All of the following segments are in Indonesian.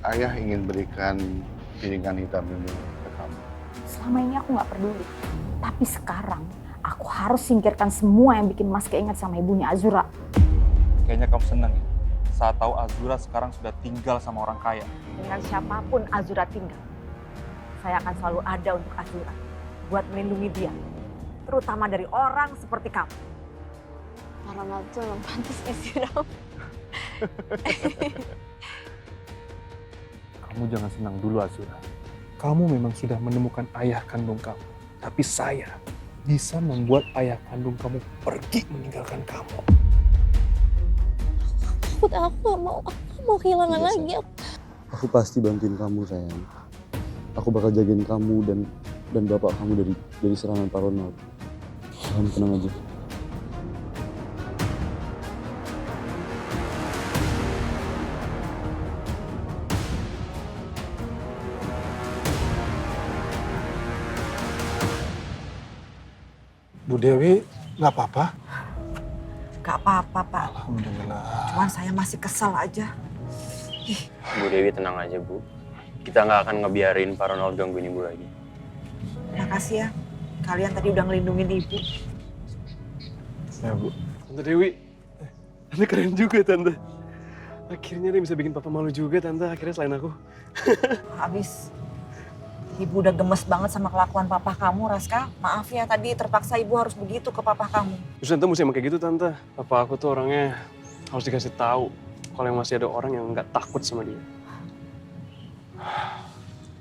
ayah ingin berikan piringan hitam ini ke kamu. Selama ini aku nggak peduli. Tapi sekarang aku harus singkirkan semua yang bikin Mas keinget sama ibunya Azura. Kayaknya kamu senang ya, saat tahu Azura sekarang sudah tinggal sama orang kaya. Dengan siapapun Azura tinggal, saya akan selalu ada untuk Azura. Buat melindungi dia. Terutama dari orang seperti kamu. Pak Ronald tuh emang pantas istirahat. Kamu jangan senang dulu, Azura. Kamu memang sudah menemukan ayah kandung kamu. Tapi saya bisa membuat ayah kandung kamu pergi meninggalkan kamu. Aku gak mau kehilangan lagi. Aku pasti bantuin kamu, sayang. Aku bakal jagain kamu dan bapak kamu dari serangan Pak Ronald. Kamu tenang aja. Bu Dewi, nggak apa-apa? Gak apa-apa, Pak. Alhamdulillah. Cuman saya masih kesel aja. Bu Dewi tenang aja, Bu. Kita nggak akan ngebiarin Pak Ronald gangguin Ibu lagi. Makasih ya. Kalian tadi udah ngelindungin ibu. Ya, Bu. Tante Dewi, Tante keren juga, Tante. Akhirnya dia bisa bikin papa malu juga, Tante. Akhirnya selain aku. Habis ibu udah gemes banget sama kelakuan papa kamu, Raska. Maaf ya, tadi terpaksa ibu harus begitu ke papa kamu. Terus Tante mesti emang kayak gitu, Tante. Papa aku tuh orangnya harus dikasih tahu kalau masih ada orang yang nggak takut sama dia.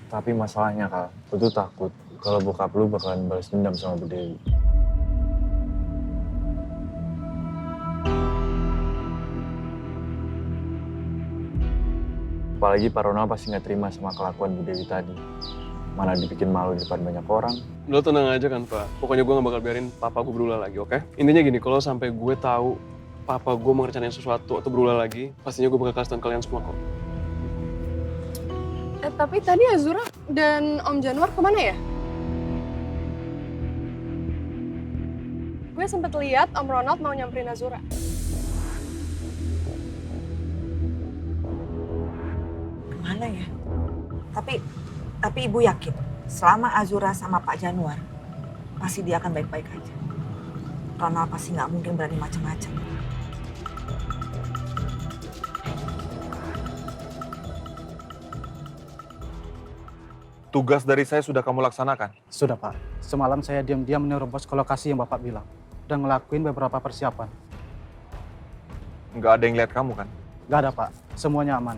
Tapi masalahnya, Kak, lu tuh takut kalau bokap lu bakalan balas dendam sama Bu Dewi. Apalagi Pak Ronald pasti nggak terima sama kelakuan Bu Dewi tadi. Malah dibikin malu di depan banyak orang. Lo tenang aja kan, Pak. Pokoknya gue gak bakal biarin papa gue berulah lagi, oke? Intinya gini, kalau sampai gue tahu papa gue mau ngerencanain sesuatu atau berulah lagi, pastinya gue bakal kasih tau kalian semua kok. Tapi tadi Azura dan Om Januar kemana ya? Gue sempet lihat Om Ronald mau nyamperin Azura. Kemana ya? Tapi ibu yakin selama Azura sama Pak Januar, pasti dia akan baik-baik aja. Ronald pasti nggak mungkin berani macam-macam. Tugas dari saya sudah kamu laksanakan. Sudah, Pak. Semalam saya diam-diam menerobos ke lokasi yang Bapak bilang. Dan ngelakuin beberapa persiapan. Nggak ada yang lihat kamu kan? Nggak ada, Pak. Semuanya aman.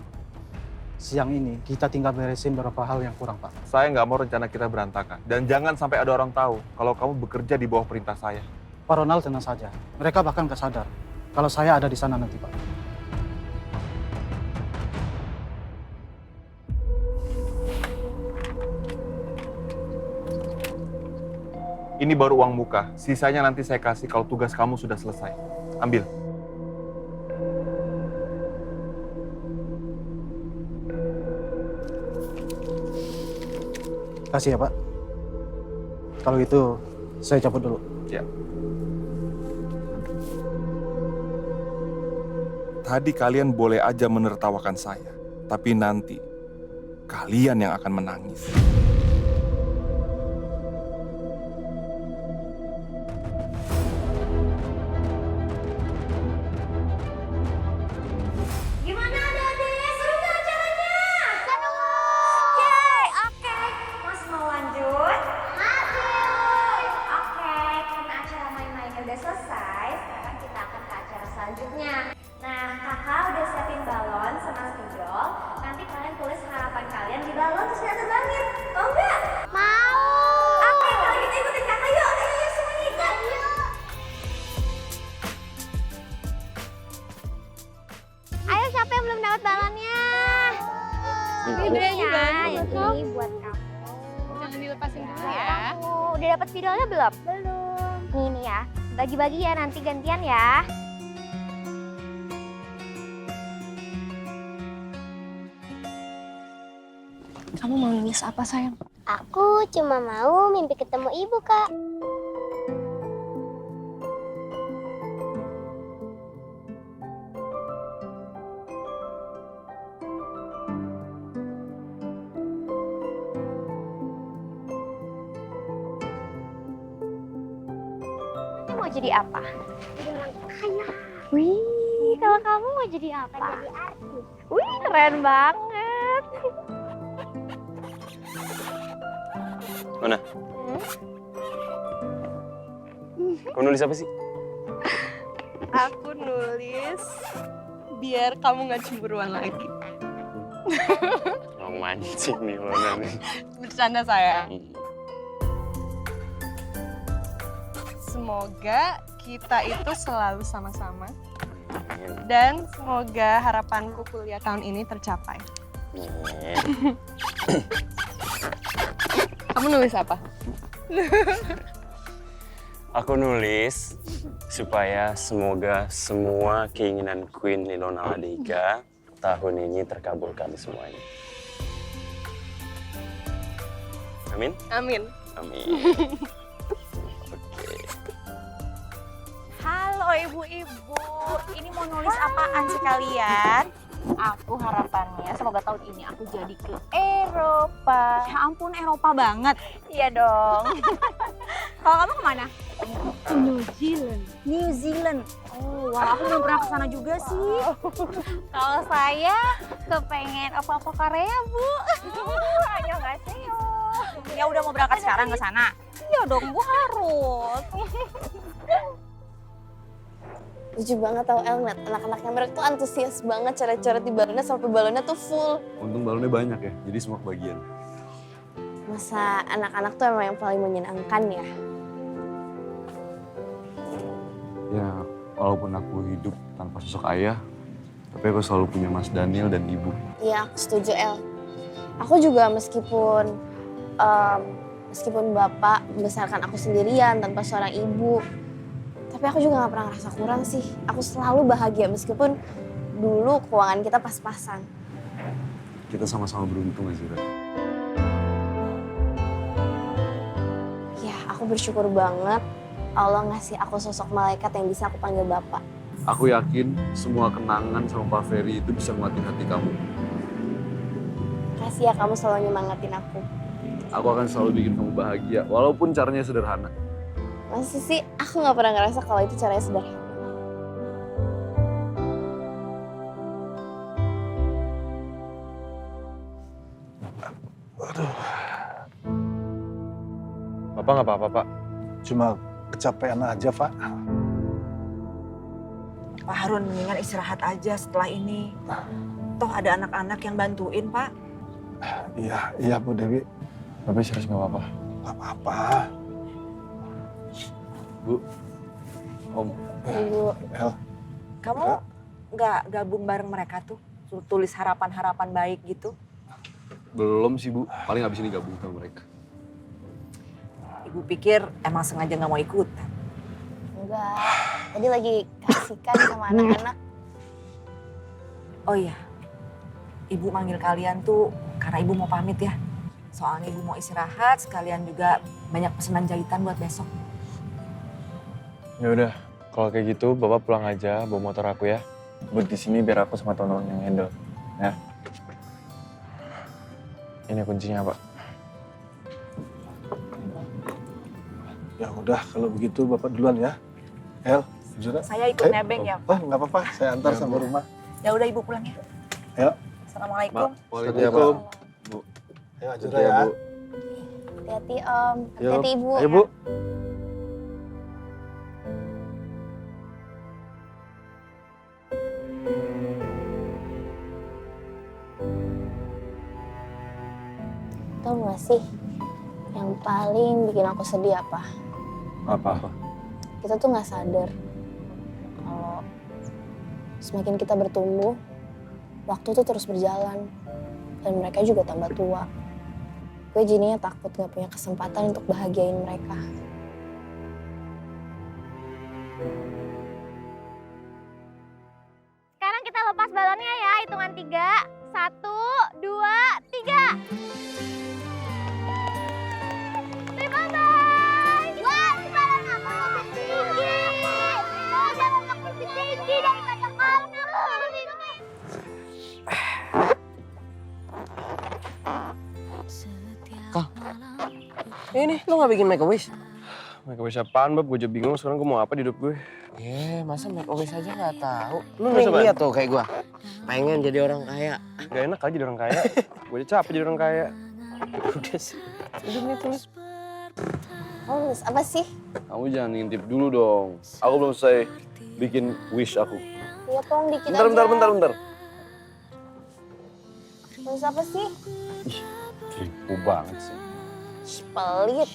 Siang ini kita tinggal beresin beberapa hal yang kurang, Pak. Saya nggak mau rencana kita berantakan. Dan jangan sampai ada orang tahu kalau kamu bekerja di bawah perintah saya. Pak Ronald tenang saja. Mereka bahkan nggak sadar kalau saya ada di sana nanti, Pak. Ini baru uang muka. Sisanya nanti saya kasih kalau tugas kamu sudah selesai. Ambil. Kasih ya, Pak. Kalau gitu, saya cabut dulu. Ya. Tadi kalian boleh aja menertawakan saya. Tapi nanti, kalian yang akan menangis. Gimana adik-adik? Seru gak acaranya? Seru! Yeay, oke. Mas mau lanjut? Masih! Oke, karena acara main-mainnya udah selesai, sekarang kita akan ke acara selanjutnya. Nah, kakak udah siapin balon sama spidol. Nanti kalian tulis harapan kalian di balon terus kita terbangin. Mau nggak? Mau! Oke, kalau gitu ikutin kakak yuk. Ayo semuanya ikut. Yuk! Ayo siapa yang belum dapat balonnya? Ini dia juga. Ini buat kamu. Jangan dilepasin dulu Ya, ya. kamu udah dapat spidolnya belum? Belum. Nih ya, bagi-bagi ya nanti gantian ya. Kamu mau nangis apa, sayang? Aku cuma mau mimpi ketemu ibu, Kak. mau jadi apa? Jadi orang kaya. Wih, kalau kamu mau jadi apa? Jadi artis. Wih, keren banget. Mana? Kau nulis apa sih? Aku nulis biar kamu gak cemburuan lagi. Mau mancing nih Lona nih. Bercanda sayang. Semoga kita itu selalu sama-sama. Dan semoga harapanku kuliah tahun ini tercapai. Kamu nulis apa? Aku nulis supaya semoga semua keinginan Queen Ilona Ladega tahun ini terkabulkan semuanya. Amin? Amin. Amin. Oke. Halo ibu-ibu, ini mau nulis apaan sih kalian? Aku harapannya semoga tahun ini aku jadi ke Eropa. Ya ampun, Eropa banget. Iya dong. Kalau kamu kemana? New Zealand. New Zealand. Oh, wah, aku belum pernah ke sana juga sih. Kalau saya kepengen apa-apa Korea, Bu. Ayo nggak sih? Ya udah mau berangkat sekarang ke sana. Iya dong, Bu harus. Lucu banget tau El, ngeliat anak-anaknya mereka tuh antusias banget coret-coret di balonnya sampai balonnya tuh full. Untung balonnya banyak ya, jadi semua kebagian. Masa anak-anak tuh emang yang paling menyenangkan ya? Ya, walaupun aku hidup tanpa sosok ayah, tapi aku selalu punya Mas Daniel dan Ibu. Iya, aku setuju El. Aku juga meskipun bapak membesarkan aku sendirian tanpa seorang ibu, tapi aku juga gak pernah ngerasa kurang sih. Aku selalu bahagia meskipun dulu keuangan kita pas-pasan. Kita sama-sama beruntung Azura. Ya, aku bersyukur banget Allah ngasih aku sosok malaikat yang bisa aku panggil bapak. Aku yakin semua kenangan sama Pak Ferry itu bisa nguatin hati kamu. Kasih ya kamu selalu nyemangatin aku. Aku akan selalu bikin kamu bahagia, walaupun caranya sederhana. Masa sih aku gak pernah ngerasa kalau itu caranya sederhana. Bapak nggak apa-apa, Pak. Cuma kecapean aja, Pak. Pak Harun mendingan istirahat aja setelah ini. Toh ada anak-anak yang bantuin, Pak. Iya Bu Dewi. Tapi serius nggak apa-apa. Gak apa-apa. Bu, Om. Ibu, El, Kamu nggak gabung bareng mereka tuh? Tulis harapan-harapan baik gitu? Belum sih Bu, paling abis ini gabung sama mereka. Ibu pikir emang sengaja nggak mau ikutan. enggak. Tadi lagi kasihkan sama anak-anak. Oh iya, Ibu manggil kalian tuh karena Ibu mau pamit ya. Soalnya Ibu mau istirahat, sekalian juga banyak pesanan jahitan buat besok. Ya udah, kalau kayak gitu Bapak pulang aja bawa motor aku ya. Buat di sini biar aku sama teman-teman yang handle. Ya. Ini kuncinya, Pak. ya udah kalau begitu Bapak duluan ya. El, Azura. Saya ikut nebeng ya. Oh, nggak apa-apa. Saya antar sampai rumah. Ya udah Ibu pulang ya. Ayo. Assalamualaikum. Waalaikumsalam. Bu. Ayo Azura ya. Bu. Hati-hati Om, hati-hati Ibu. Ayo Bu. Tahu gak sih, yang paling bikin aku sedih apa? Apa? Kita tuh gak sadar kalau semakin kita bertumbuh, waktu tuh terus berjalan. Dan mereka juga tambah tua. Gue jadinya takut gak punya kesempatan untuk bahagiain mereka. Sekarang kita lepas balonnya ya, hitungan 3. 1, 2, 3. Bye-bye. Wah, si balon aku lebih tinggi. Oh, balon aku lebih tinggi daripada kamu. Ini lo gak bikin make a wish? make a wish apaan, Bab? Gue aja bingung sekarang gue mau apa di hidup gue. Masa make a wish aja nggak tahu. Lu nggak coba? Lihat tuh kayak gue. Pengen jadi orang kaya. Gak enak aja jadi orang kaya. Gue aja capek jadi orang kaya. Udah sih. Udah nih tulis. Oh, apa sih? Kamu jangan ngintip dulu dong. Aku belum selesai bikin wish aku. Iya, tolong dikit aja. Bentar. Tulis apa sih? Tipu banget sih. Pelit.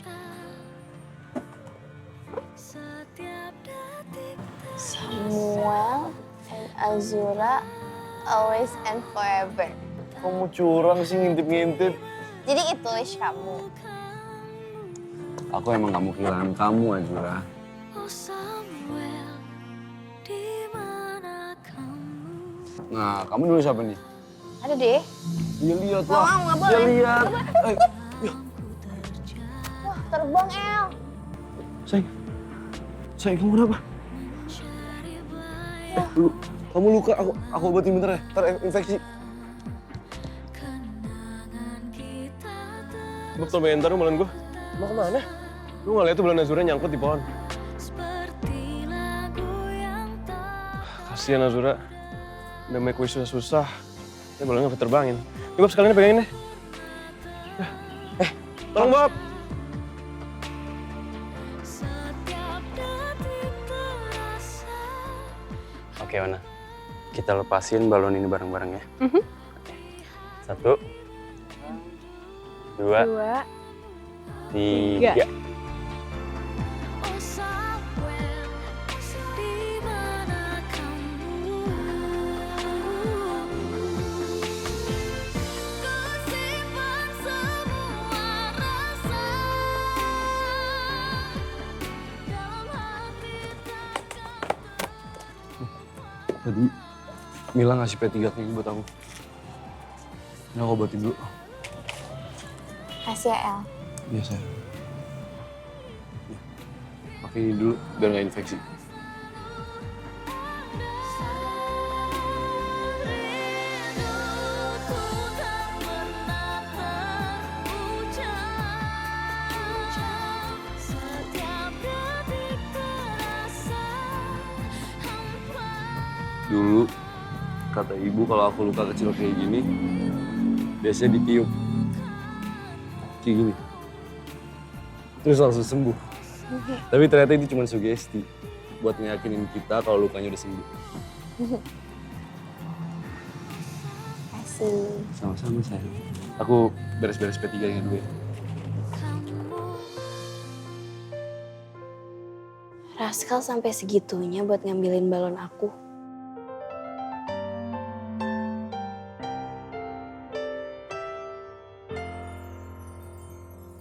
Samuel and Azura always and forever. Kamu curang sih ngintip-ngintip. Jadi itu wish kamu. Aku emang gak mau kehilangan kamu, Azura. Nah, kamu dulu siapa nih? Ada deh. Ya lihat Nggak lah. mau, nggak boleh. Ya lihat. Wah, terbang El. Sayang, kamu kenapa? Kamu luka, aku obatin bentar ya. Ntar infeksi. Bab, tolong bentar dong balon gue. Mau kemana? Lu nggak lihat tuh balon Azura nyangkut di pohon? Kasian Azura. Udah make wish susah. Ini balonnya nggak terbangin. Nih Bob, sekalian pegangin deh. Tolong Bob. Oke, Wana. Kita lepasin balon ini bareng-bareng ya. 1, 2, 3. Tadi Mila ngasih P3 nih buat aku. Ini aku obatin dulu. Kasih ya El. Iya, sayang. Pakai ini dulu biar nggak infeksi. Dulu kata ibu kalau aku luka kecil kayak gini biasanya ditiup kayak gini terus langsung sembuh. Tapi ternyata itu cuma sugesti buat ngeyakinin kita kalau lukanya udah sembuh. Kasih. Sama-sama sayang. Aku beres-beres P3-nya dulu ya. Raskal sampai segitunya buat ngambilin balon aku.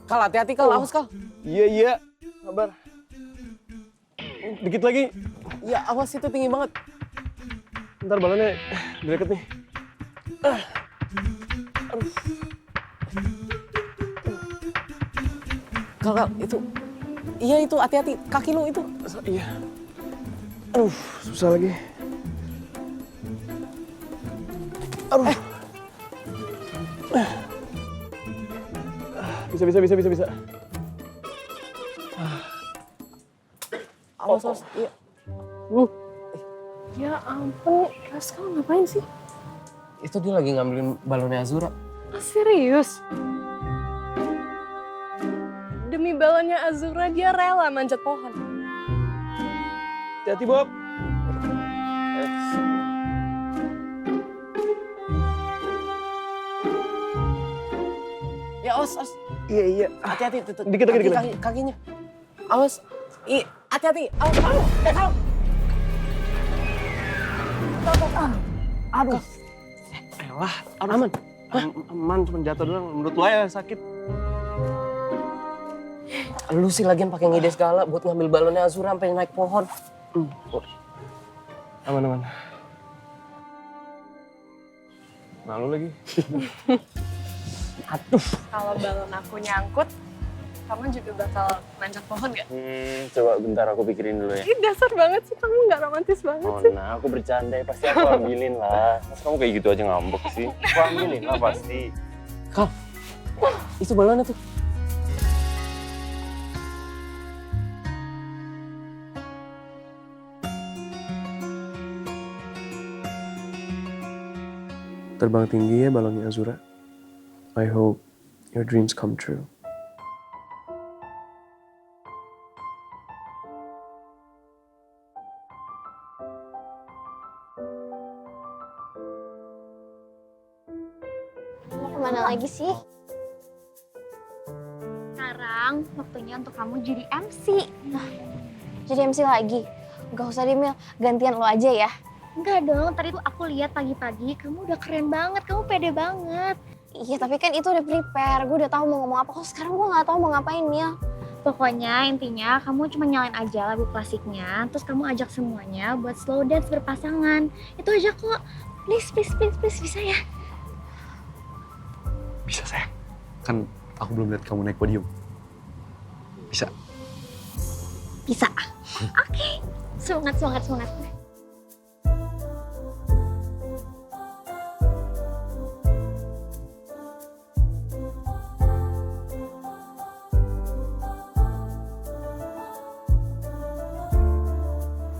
Kal, hati-hati Kal, awas Kal. Iya. Sabar. Dikit lagi. Ya awas, itu tinggi banget. Ntar balonnya deket nih. Kal, itu. Iya itu, hati-hati. Kaki lu itu. Iya. Aduh, susah lagi. Aduh. Bisa. Awas. Iya. Ya ampun, Raskal ngapain sih? Itu dia lagi ngambilin balonnya Azura. Serius? Demi balonnya Azura, dia rela manjat pohon. Hati-hati, Bob. Ya awas. Iya. Hati-hati. Dikit. Kakinya. Awas. Hati-hati. Awas. Aduh. Elah, aman. Aman, cuma jatuh doang. Menurut lo ya sakit. Lu sih lagian pakai ngide segala buat ngambil balonnya Azura sampai naik pohon. Aman. Malu lagi. Aduh. Kalau balon aku nyangkut, kamu juga bakal manjat pohon gak? Coba bentar aku pikirin dulu ya. Ih, dasar banget sih, kamu gak romantis banget sih. Nah, aku bercanda ya, pasti aku ambilin lah. Masa kamu kayak gitu aja ngambek sih? Aku ambilin lah pasti. Kal, itu balonnya tuh. Terbang tinggi ya balonnya Azura. I hope your dreams come true. Mau kemana lagi sih? Sekarang waktunya untuk kamu jadi MC. Jadi MC lagi? Gak usah deh Mil, gantian lo aja ya. Enggak dong, tadi tuh aku lihat pagi-pagi kamu udah keren banget, kamu pede banget. Iya tapi kan itu udah prepare, gue udah tahu mau ngomong apa. Kok sekarang gue gak tahu mau ngapain Mil. Pokoknya intinya kamu cuma nyalain aja lagu klasiknya, terus kamu ajak semuanya buat slow dance berpasangan. Itu aja kok. Please, please, please, please, bisa ya? Bisa sayang. Kan aku belum lihat kamu naik podium. Bisa. Bisa. Oke. Semangat, semangat, semangat.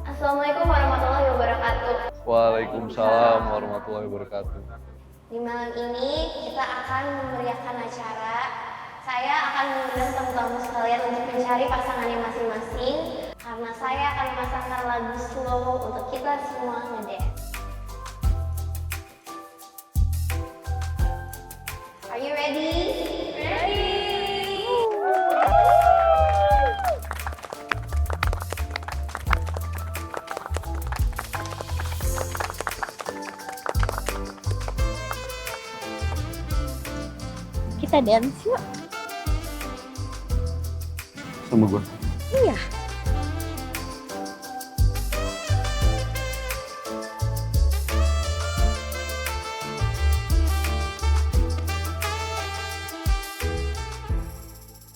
Assalamualaikum warahmatullahi wabarakatuh. Waalaikumsalam warahmatullahi wabarakatuh. Di malam ini kita akan memeriahkan acara. Saya akan mengundang tamu-tamu sekalian untuk mencari pasangannya masing-masing. Karena saya akan memasangkan lagu slow untuk kita semua ngedance. Are you ready? Ready! Kita dance yuk. Sama gue. Iya.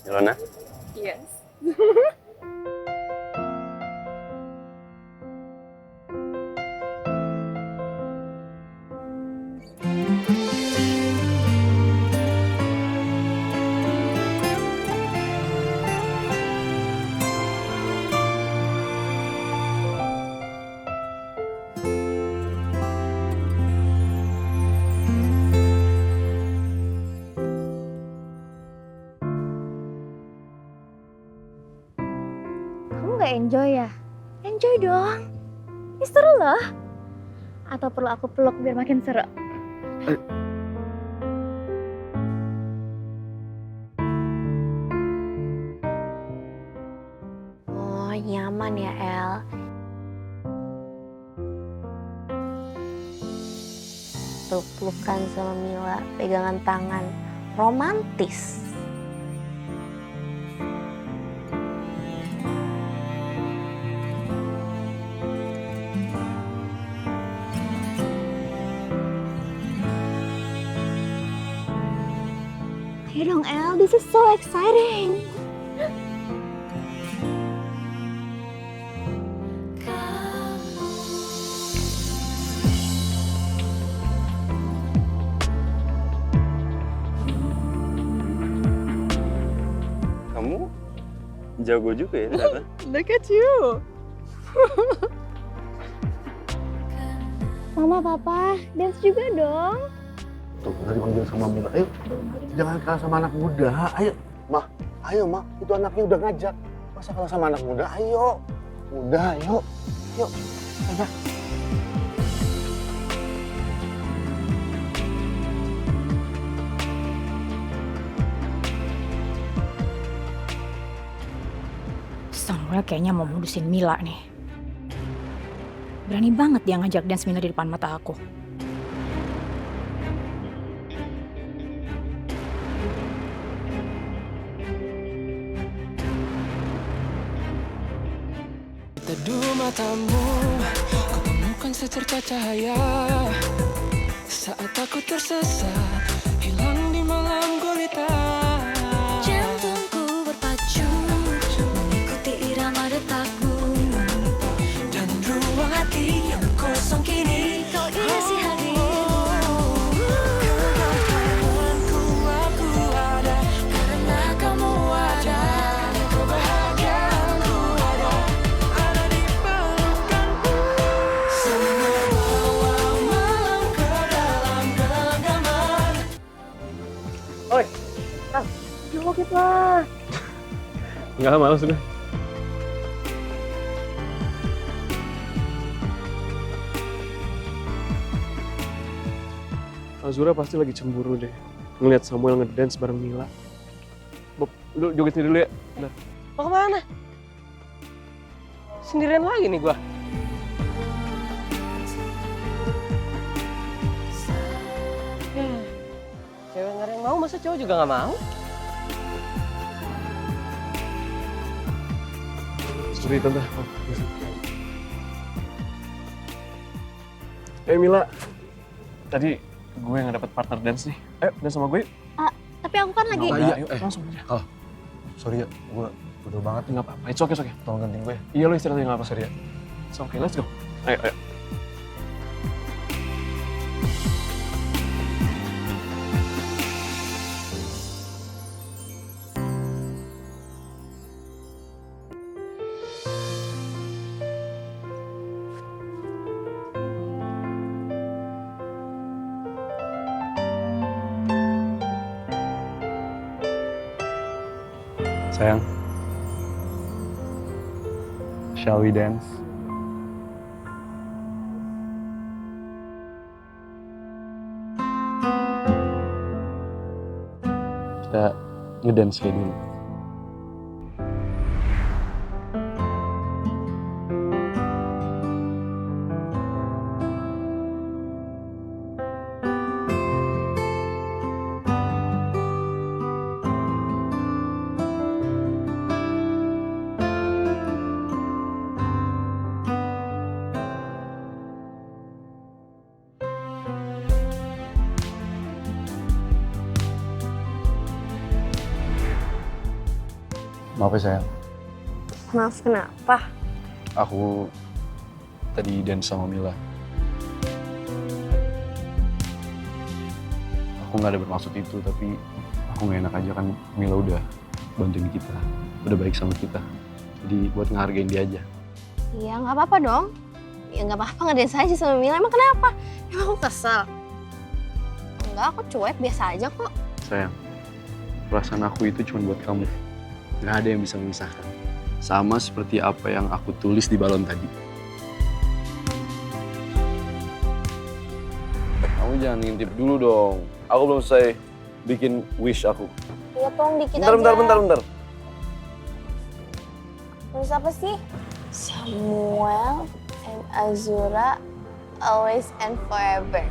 Ilona? Yes. Kamu gak enjoy ya? Enjoy dong. Ini seru loh. Atau perlu aku peluk biar makin seru? Oh nyaman ya El. Peluk-pelukan sama Mila, pegangan tangan, romantis. Ayo dong El, this is so exciting. Kamu jago juga ya ternyata. Look at you. Mama, Papa, dance juga dong. Tuh, udah dipanggil sama Mila. Ayo, jangan kalah sama anak muda. Ayo, Ma. Itu anaknya udah ngajak. Masa kalah sama anak muda? Ayo. Udah, ayo. Yuk. Ayo. Samuel kayaknya mau modusin Mila nih. Berani banget dia ngajak dance Mila di depan mata aku. Teduh matamu, ku temukan secercah cahaya. Saat aku tersesat, hilang di malam gurita. Jantungku berpacu, mengikuti irama detakmu. Dan ruang hati yang kosong kini kau isi hadirmu. Kegagalanku aku ada, karena kamu ada. Kebahagiaanku ada. Semua malam ke dalam gelap. lah. Enggak, malas udah. Azura pasti lagi cemburu deh. Ngeliat Samuel ngedance bareng Mila. Bob, lu jogetin dulu ya. Bentar. Mau kemana? Sendirian lagi nih gua. Cewek nggak ada yang mau, masa cowok juga nggak mau? Sorry tante. Mila, tadi gue yang dapet partner dance nih. Ayo, dance sama gue. Tapi aku kan lagi... Iya, langsung aja. Oh, sorry ya, gue bodoh banget. Nggak apa-apa, it's okay. Tolong gantiin gue. Iya, lo istirahat nggak apa, sorry ya. It's okay, let's go. Ayo. Sayang, shall we dance? Kita ngedance kayak dulu. Maaf ya sayang, Maaf, kenapa? aku tadi dance sama Mila. Aku nggak ada bermaksud itu, tapi aku nggak enak aja kan Mila udah bantuin kita, udah baik sama kita. Jadi buat ngehargain dia aja. Iya, nggak apa-apa dong. Ya nggak apa-apa, ngedance aja sama Mila. Emang kenapa? Emang aku kesel? Enggak, aku cuek, biasa aja kok. Sayang, perasaan aku itu cuma buat kamu. Gak ada yang bisa memisahkan. Sama seperti apa yang aku tulis di balon tadi. Kamu jangan ngintip dulu dong. Aku belum selesai bikin wish aku. Iya, tolong dikit aja. Bentar. Terus apa sih? Samuel and Azura, always and forever.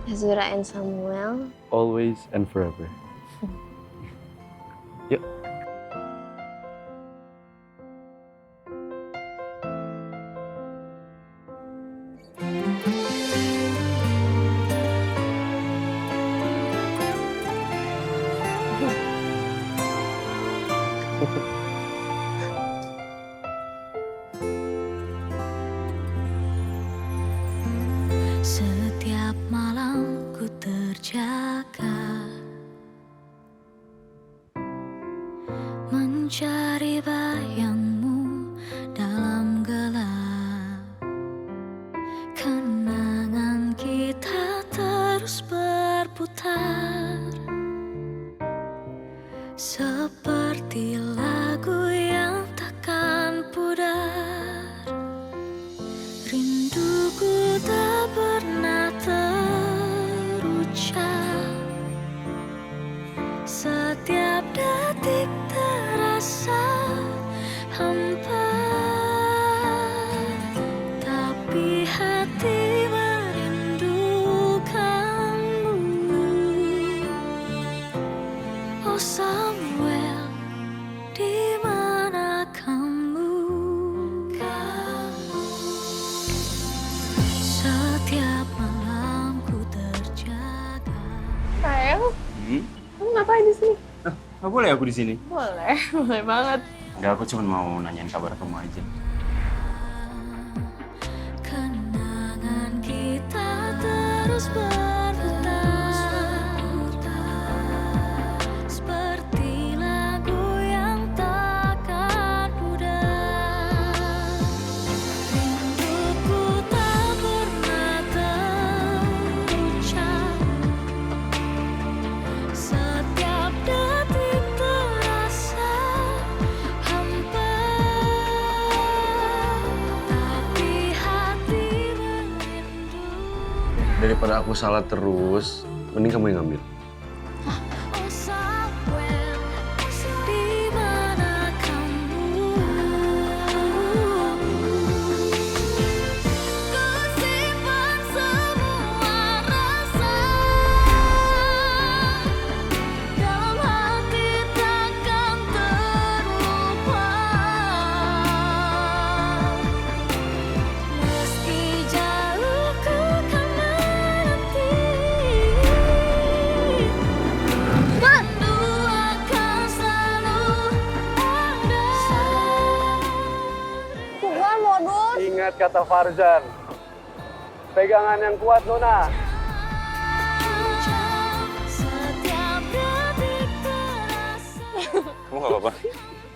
Azura and Samuel. Always and forever. Yuk. Setiap malam ku terjaga mencari bayangmu dalam gelap. Kenangan kita terus berputar seperti lagu yang takkan pudar. Rinduku tak pernah terucap. Setiap detik terasa hampa, tapi hati merindukanmu. Oh Samuel, di mana kamu? Setiap malam ku terjaga. Sayang, kamu ngapain di sini? Nggak boleh aku di sini? Boleh banget. Enggak, aku cuma mau nanyain kabar kamu aja. Kenangan kita terus berputar seperti lagu yang takkan pudar. Rinduku tak pernah terucap. Setiap detik Daripada aku salah terus, mending kamu yang ngambil. Ingat kata Farzan, pegangan yang kuat Nona. Kamu gak apa-apa?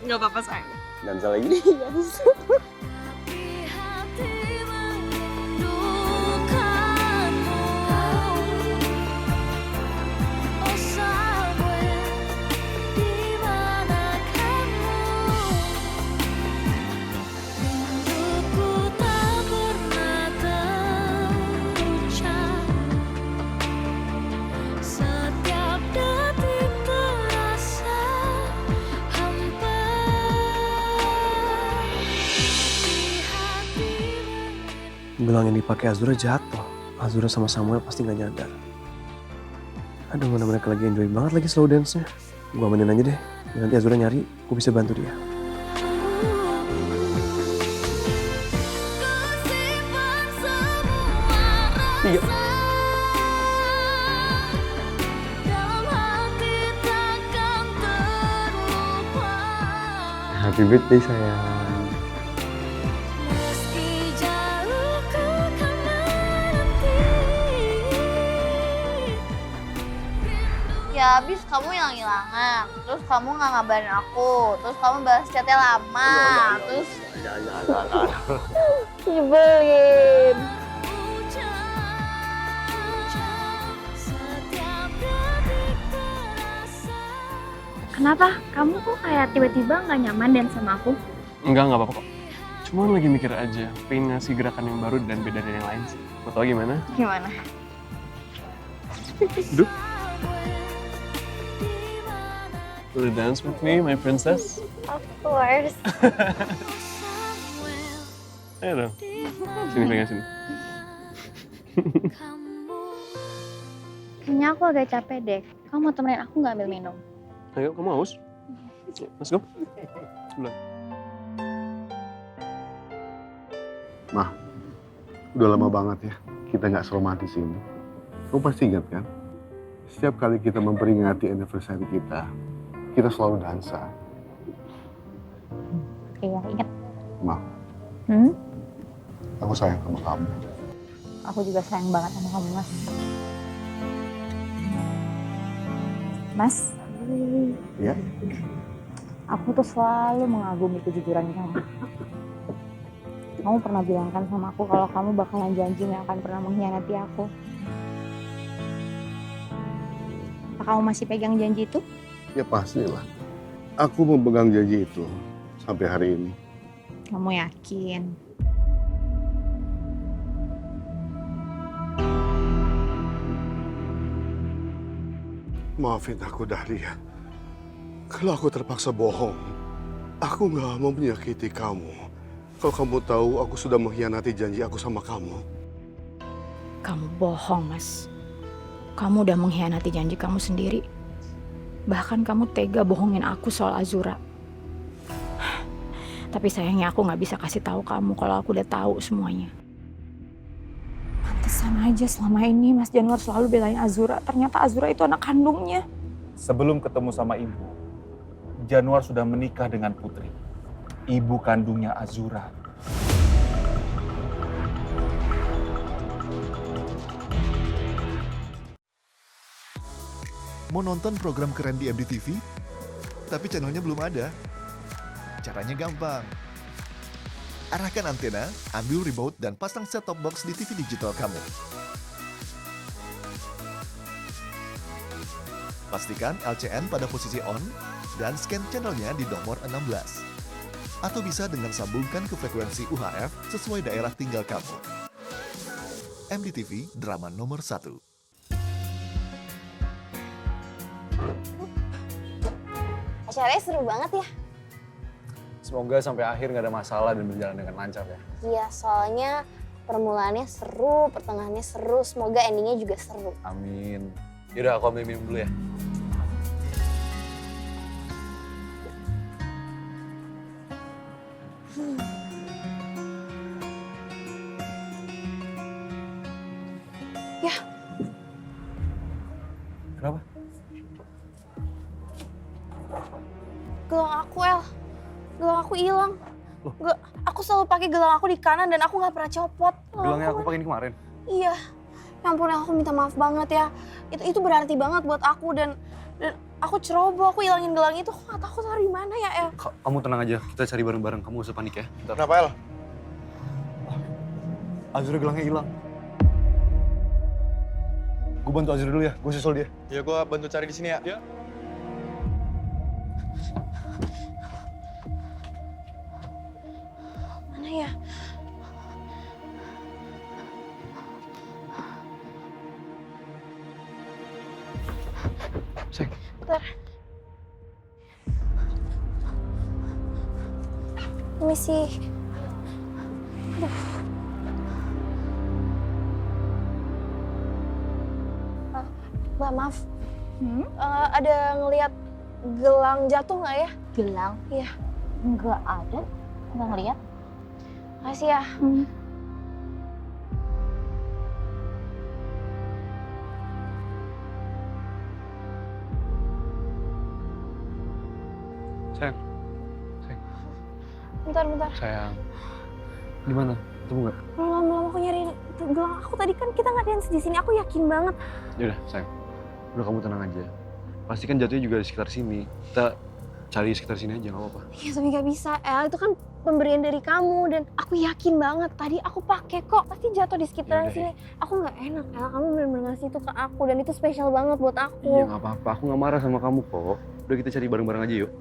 Nggak apa-apa sayang. Dansa lagi nih. Gelang yang dipakai Azura jatuh. Azura sama Samuel pasti nggak nyadar. Aduh, mana mereka lagi enjoy banget lagi slow dance-nya. Gua amanin aja deh. Nanti Azura nyari, gua bisa bantu dia. Iya. Happy birthday sayang. Ya abis kamu hilang-hilangan, terus kamu nggak ngabarin aku, terus kamu balas chatnya lama, terus nyebelin. Kenapa? Kamu kok kayak tiba-tiba nggak nyaman dan sama aku? Enggak apa-apa kok. Cuma lagi mikir aja, pengen ngasih gerakan yang baru dan beda dari yang lain sih. Mau tau gimana? Gimana? Duduk. Will you dance with me, my princess? Of course. Ayo dong. Sini, pegang sini. Kayaknya aku agak capek deh. Kamu mau temenin aku nggak ambil minum? Ayo, kamu haus? Let's go. Sebelah. Mah, udah lama banget ya kita nggak seromantis ini. Kamu pasti ingat kan? Setiap kali kita memperingati anniversary kita selalu dansa. Iya, ingat. Mah, aku sayang sama kamu. Aku juga sayang banget sama kamu, Mas. Mas? Ya? Aku tuh selalu mengagumi kejujuran kamu. Kamu pernah bilang kan sama aku kalau kamu bakalan janji gak akan pernah mengkhianati aku. Apa kamu masih pegang janji itu? Ya pastilah. Aku memegang janji itu sampai hari ini. Kamu yakin? Maafin aku, Dahlia. Kalau aku terpaksa bohong, aku nggak mau menyakiti kamu. Kalau kamu tahu aku sudah mengkhianati janji aku sama kamu. Kamu bohong, Mas. Kamu udah mengkhianati janji kamu sendiri. Bahkan kamu tega bohongin aku soal Azura. Tapi sayangnya aku nggak bisa kasih tahu kamu kalau aku udah tahu semuanya. Pantesan aja selama ini Mas Januar selalu belain Azura. Ternyata Azura itu anak kandungnya. Sebelum ketemu sama ibu, Januar sudah menikah dengan Putri, ibu kandungnya Azura. Mau nonton program keren di MDTV? Tapi channelnya belum ada? Caranya gampang. Arahkan antena, ambil remote, dan pasang set-top box di TV digital kamu. Pastikan LCN pada posisi on, dan scan channelnya di nomor 16. Atau bisa dengan sambungkan ke frekuensi UHF sesuai daerah tinggal kamu. MDTV, drama nomor 1. Acaranya seru banget ya. Semoga sampai akhir nggak ada masalah dan berjalan dengan lancar ya. Iya, soalnya permulaannya seru, pertengahannya seru, semoga endingnya juga seru. Amin. Yaudah, aku ambil minum dulu ya. Ya, Kenapa? gelang aku, El. Gelang aku hilang. Aku selalu pakai gelang aku di kanan dan aku nggak pernah copot. Gelangnya aku pakai ini kemarin. Iya. Ya ampun, aku minta maaf banget ya. Itu berarti banget buat aku dan aku ceroboh, aku hilangin gelang itu. Aku nggak tahu aku taruh di mana ya, El. Kamu tenang aja, kita cari bareng-bareng. Kamu gak usah panik ya. Bentar. Kenapa, El? Azura gelangnya hilang. Gue bantu Azura dulu ya, gue susul dia. Ya, gue bantu cari di sini ya. Ya. Mana ya? Sayang. Bentar. Permisi. Aduh. Mbak, maaf. Ada ngelihat gelang jatuh nggak ya? Gelang? Iya. Nggak ada. Nggak ngeliat. Makasih ya. Sayang, Bentar. sayang. Di mana? Ketemu nggak? Lama-lama aku nyariin gelang aku. Tadi kan kita nggak dance di sini. Aku yakin banget. Yaudah, sayang. Udah kamu tenang aja. Pasti kan jatuhnya juga di sekitar sini. Kita cari sekitar sini aja, nggak apa-apa. Ya tapi nggak bisa, El. Itu kan pemberian dari kamu dan aku yakin banget. Tadi aku pakai kok. Pasti jatuh di sekitaran Yaudah, sini. Aku nggak enak, El. Kamu benar-benar ngasih itu ke aku dan itu spesial banget buat aku. Iya, nggak apa-apa. Aku nggak marah sama kamu kok. Udah kita cari bareng-bareng aja yuk.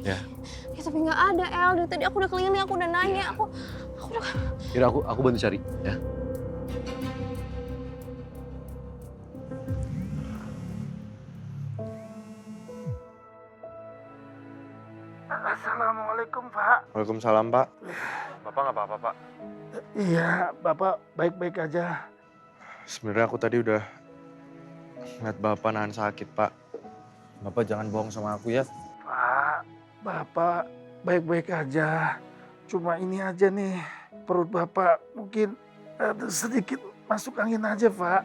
Ya. Ya tapi nggak ada, El. Dari tadi aku udah keliling, aku udah nanya. Aku udah. Yaudah, aku bantu cari ya. Assalamualaikum, Pak. Waalaikumsalam, Pak. Bapak nggak apa-apa, Pak? Iya, Bapak baik-baik aja. Sebenarnya aku tadi udah ngeliat Bapak nahan sakit, Pak. Bapak jangan bohong sama aku ya. Pak, Bapak baik-baik aja. Cuma ini aja nih, perut Bapak mungkin ada sedikit masuk angin aja, Pak.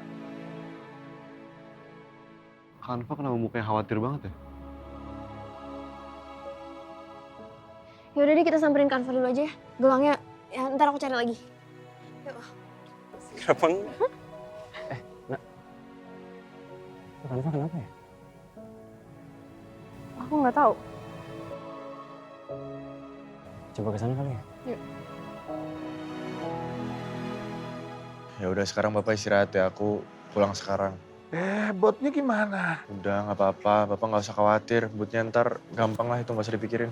Kanva kenapa mukanya khawatir banget ya? Ya udah deh, kita samperin Kanva dulu aja ya. Gelangnya, ya ntar aku cari lagi. Yuk. Kenapa enggak? Kanva kenapa ya? Aku nggak tahu. Coba ke sana kali ya? Yuk. Ya udah sekarang Bapak istirahat ya. Aku pulang sekarang. Botnya gimana? Udah nggak apa-apa. Bapak nggak usah khawatir. Botnya ntar gampang lah itu, nggak usah dipikirin.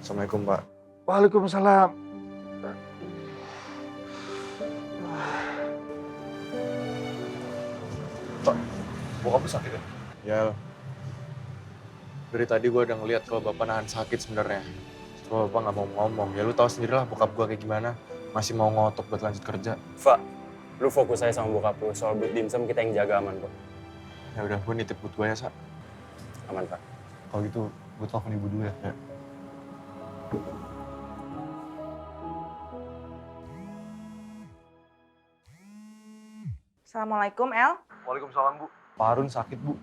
Assalamualaikum, Pak. Waalaikumsalam. Pak, bokap lu sakit ya? Ya, dari tadi gue udah ngeliat kalau Bapak nahan sakit sebenarnya. Cuma Bapak nggak mau ngomong. Ya lu tahu sendirilah bokap gue kayak gimana. Masih mau ngotot buat lanjut kerja. Fa, lu fokus aja sama bokap lu. Soal but dimsum kita yang jaga aman kok. Ya udah, gue nitip but gue ya, Sa. Aman, Pak. Kalau gitu, gue telepon ibu dulu ya. Assalamualaikum, El. Waalaikumsalam, Bu. Pak Harun sakit, Bu.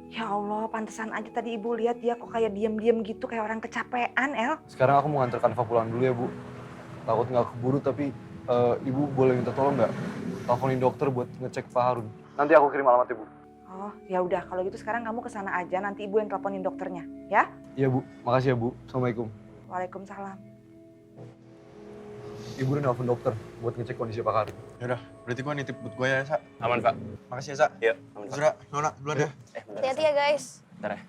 Ya Allah, pantesan aja tadi ibu lihat dia kok kayak diem-diem gitu, kayak orang kecapean, El. Sekarang aku mau nganter Kanva pulang dulu ya, Bu. Takut nggak keburu, tapi Ibu boleh minta tolong nggak? Teleponin dokter buat ngecek Pak Harun. Nanti aku kirim alamatnya, Bu. Oh, ya udah kalau gitu sekarang kamu ke sana aja, nanti ibu yang teleponin dokternya, ya? Iya, Bu. Makasih ya, Bu. Assalamualaikum. Waalaikumsalam. Ibu udah nelfon dokter buat ngecek kondisi Pak Harun. Yaudah, berarti gua nitip but gua ya, Sa. Aman, Pak. Makasih ya, Sa. Iya, aman, Pak. Zura, Nona, duluan ya. Hati-hati ya, guys. Bentar ya.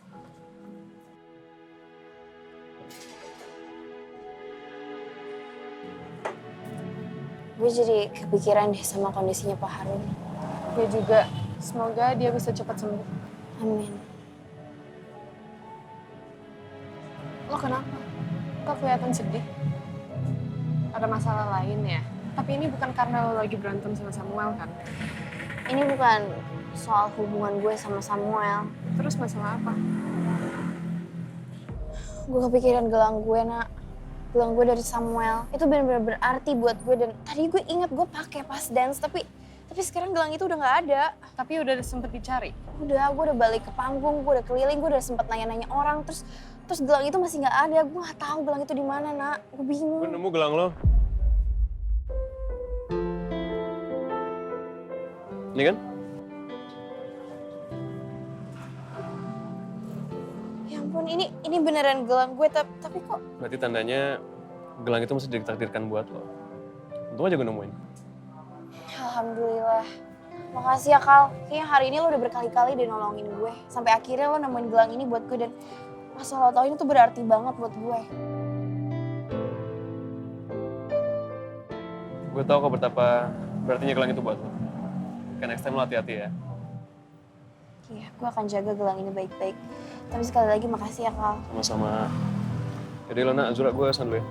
Gue jadi kepikiran deh sama kondisinya Pak Harun. Gue juga. Semoga dia bisa cepat sembuh. Amin. Lo kenapa? Kok kelihatan sedih? Ada masalah lain ya? Tapi ini bukan karena lo lagi berantem sama Samuel kan? Ini bukan soal hubungan gue sama Samuel. Terus masalah apa? Gue kepikiran gelang gue, Nak. Gelang gue dari Samuel. Itu benar-benar berarti buat gue. Dan tadi gue ingat gue pakai pas dance, tapi sekarang gelang itu udah nggak ada. Tapi udah sempet dicari? Udah, gue udah balik ke panggung, gue udah keliling, gue udah sempet nanya-nanya orang. Terus gelang itu masih nggak ada. Gue nggak tahu gelang itu di mana, Nak. Gue bingung. Gue nemu gelang lo. Ini kan? Ya ampun, ini beneran gelang gue, tapi kok... Berarti tandanya gelang itu mesti ditakdirkan buat lo. Untung aja gue nemuin. Alhamdulillah. Makasih ya, Kal. Kayaknya hari ini lo udah berkali-kali deh nolongin gue. Sampai akhirnya lo nemuin gelang ini buat gue. Dan asal lo tau ini tuh berarti banget buat gue. Gue tahu kok betapa berartinya gelang itu buat lo. Kan next time lo hati-hati ya. Iya, gue akan jaga gelang ini baik-baik. Tapi sekali lagi makasih ya, Kal. Sama-sama. Jadi Lona, Azura, gue kesana dulu ya.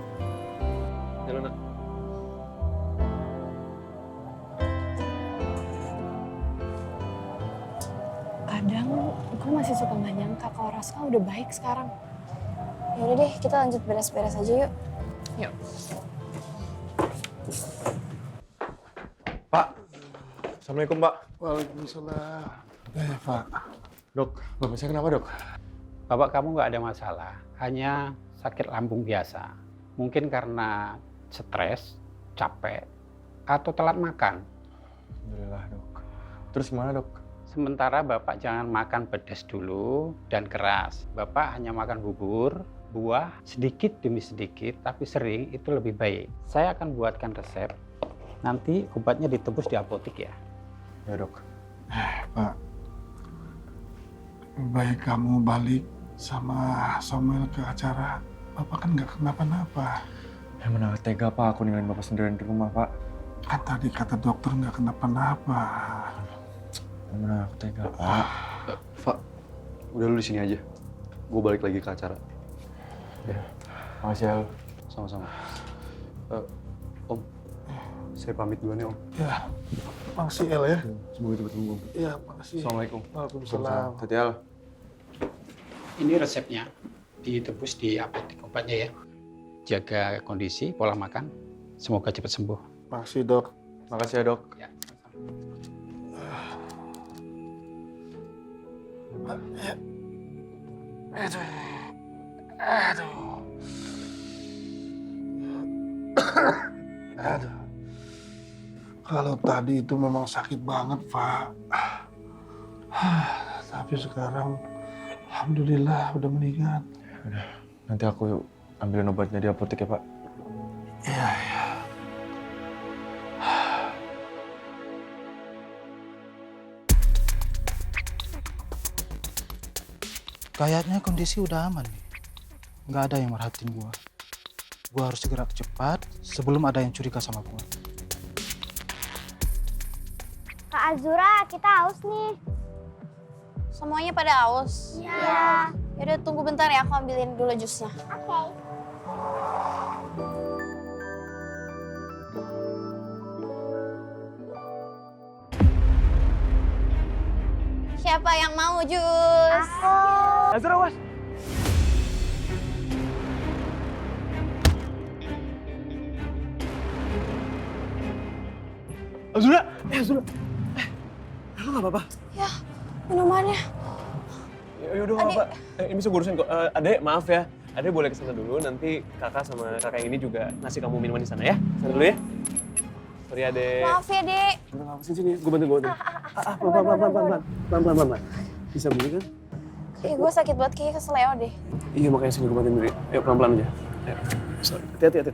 Ya Lona. Kadang gue masih suka nggak nyangka kalau Raska udah baik sekarang. Yaudah deh, kita lanjut beres-beres aja yuk. Yuk. Pak. Assalamualaikum, Pak. Waalaikumsalam. Pak. Dok, Bapak saya kenapa, Dok? Bapak kamu nggak ada masalah, hanya sakit lambung biasa. Mungkin karena stres, capek, atau telat makan. Alhamdulillah, Dok. Terus gimana, Dok? Sementara Bapak jangan makan pedas dulu dan keras. Bapak hanya makan bubur, buah, sedikit demi sedikit, tapi sering itu lebih baik. Saya akan buatkan resep, nanti obatnya ditebus di apotek ya. Ya, Dok. Pak, baik kamu balik sama Samuel ke acara. Bapak kan nggak kenapa-napa. Ya mana tega, Pak. Aku ninggalin Bapak sendirian di rumah, Pak. Kan tadi kata dokter nggak kenapa-napa. Ya mana aku tega, Pak. Pak, udah lu di sini aja. Gue balik lagi ke acara. Ya, makasih ya. Sama-sama. Om, saya pamit duluan ya, Om. Ya, makasih El ya. Semoga cepat sembuh, Om. Iya, makasih. Assalamualaikum. Waalaikumsalam. Hati Al. Ini resepnya, ditebus di apotek obatnya ya. Jaga kondisi, pola makan, semoga cepat sembuh. Makasih, Dok. Makasih ya, Dok. Ya. Aduh. Aduh. Kalau tadi itu memang sakit banget, Pak. Tapi sekarang, alhamdulillah udah mendingan. Udah, nanti aku ambilin obatnya di apotek ya, Pak. Iya, iya. Kayaknya kondisi udah aman nih. Nggak ada yang merhatiin gua. Gua harus segera cepat sebelum ada yang curiga sama gua. Kak Azura, kita haus nih. Semuanya pada haus? Iya. Yaudah tunggu bentar ya, aku ambilin dulu jusnya. Oke. Siapa yang mau jus? Aku. Azura, awas. Azura, Azura. Lu nggak apa-apa? Ya, minumannya. Yaudah, nggak apa. Ini bisa gue urusin kok. Adek, maaf ya. Adek boleh kesana dulu, nanti kakak sama kakak yang ini juga ngasih kamu minuman di sana ya. Sana dulu ya. Sorry, Adek. Maaf ya, Dek. Udah nggak apa, sini. Gue bantu. Pelan-pelan. Bisa bunyi kan? Ih, gue sakit banget, kayaknya keseleo deh. Iya, makanya sini gue bantuin dulu. Ayo, pelan-pelan aja. Ayo. Hati-hati.